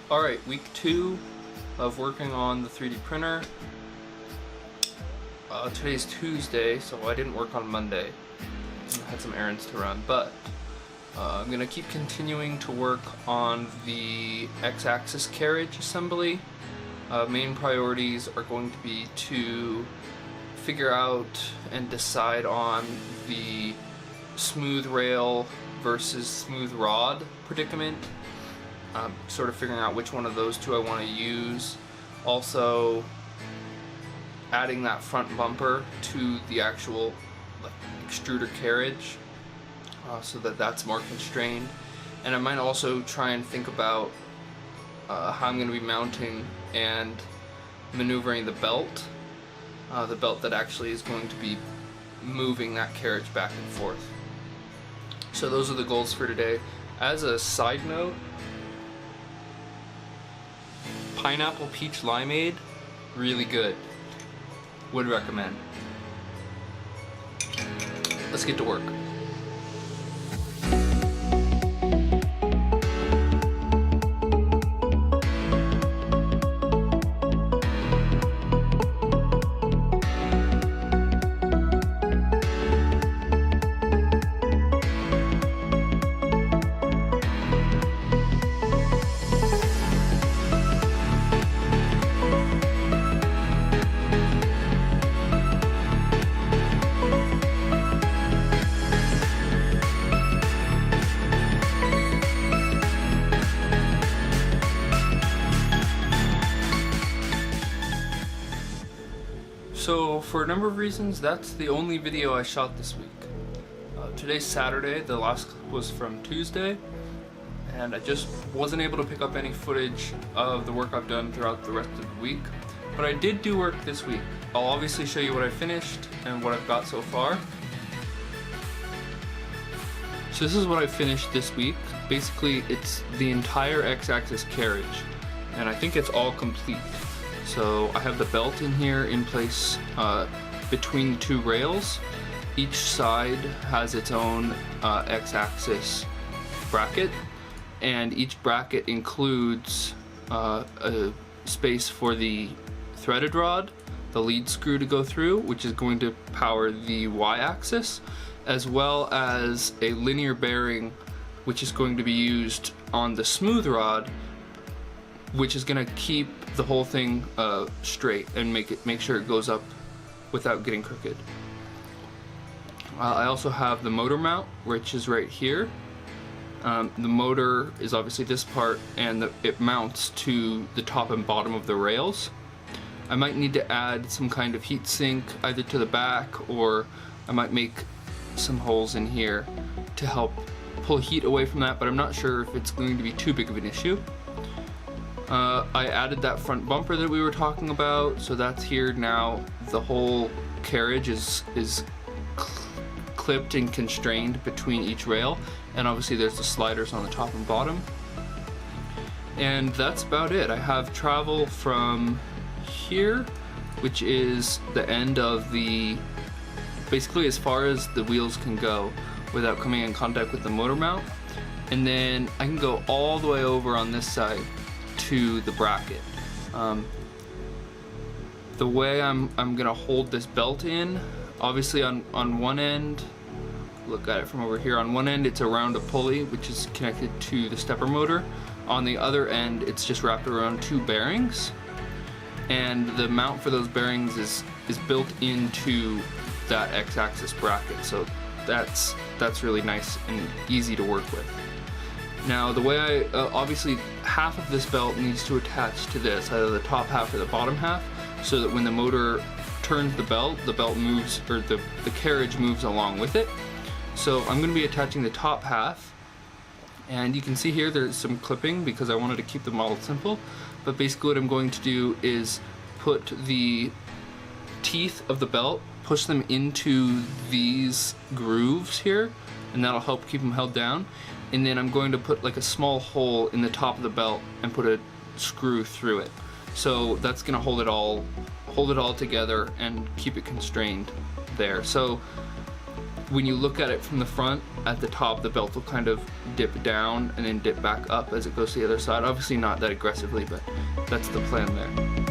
Alright, week 2 of working on the 3D printer. Today's Tuesday, so I didn't work on Monday. I had some errands to run, but I'm going to keep continuing to work on the X-axis carriage assembly. Main priorities are going to be to figure out and decide on the smooth rail versus smooth rod predicament. Sort of figuring out which one of those two I want to use. Also adding that front bumper to the actual extruder carriage so that that's more constrained. And I might also try and think about how I'm going to be mounting and maneuvering the belt that actually is going to be moving that carriage back and forth. So those are the goals for today. As a side note, pineapple peach limeade, really good. Would recommend. Let's get to work. So for a number of reasons, that's the only video I shot this week. Today's Saturday, the last clip was from Tuesday, and I just wasn't able to pick up any footage of the work I've done throughout the rest of the week. But I did do work this week. I'll obviously show you what I finished and what I've got so far. So this is what I finished this week. Basically, it's the entire X-axis carriage, and I think it's all complete. So I have the belt in here in place between the two rails. Each side has its own X-axis bracket, and each bracket includes a space for the threaded rod, the lead screw to go through, which is going to power the Y-axis, as well as a linear bearing, which is going to be used on the smooth rod, which is going to keep the whole thing straight and make sure it goes up without getting crooked. I also have the motor mount, which is right here. The motor is obviously this part, and it mounts to the top and bottom of the rails. I might need to add some kind of heat sink either to the back, or I might make some holes in here to help pull heat away from that, but I'm not sure if it's going to be too big of an issue. I added that front bumper that we were talking about, so that's here now. The whole carriage is clipped and constrained between each rail, and obviously there's the sliders on the top and bottom. And that's about it. I have travel from here, which is the end of the, basically as far as the wheels can go without coming in contact with the motor mount, and then I can go all the way over on this side to the bracket. The way I'm gonna hold this belt in, obviously on one end, look at it from over here, on one end it's around a pulley which is connected to the stepper motor. On the other end it's just wrapped around two bearings, and the mount for those bearings is built into that X-axis bracket, so that's really nice and easy to work with. Now the way I, obviously half of this belt needs to attach to this, either the top half or the bottom half, so that when the motor turns the belt moves, or the carriage moves along with it. So I'm going to be attaching the top half, and you can see here there's some clipping because I wanted to keep the model simple, but basically what I'm going to do is put the teeth of the belt, push them into these grooves here, and that'll help keep them held down. And then I'm going to put like a small hole in the top of the belt and put a screw through it. So that's gonna hold it all together and keep it constrained there. So when you look at it from the front, at the top the belt will kind of dip down and then dip back up as it goes to the other side. Obviously not that aggressively, but that's the plan there.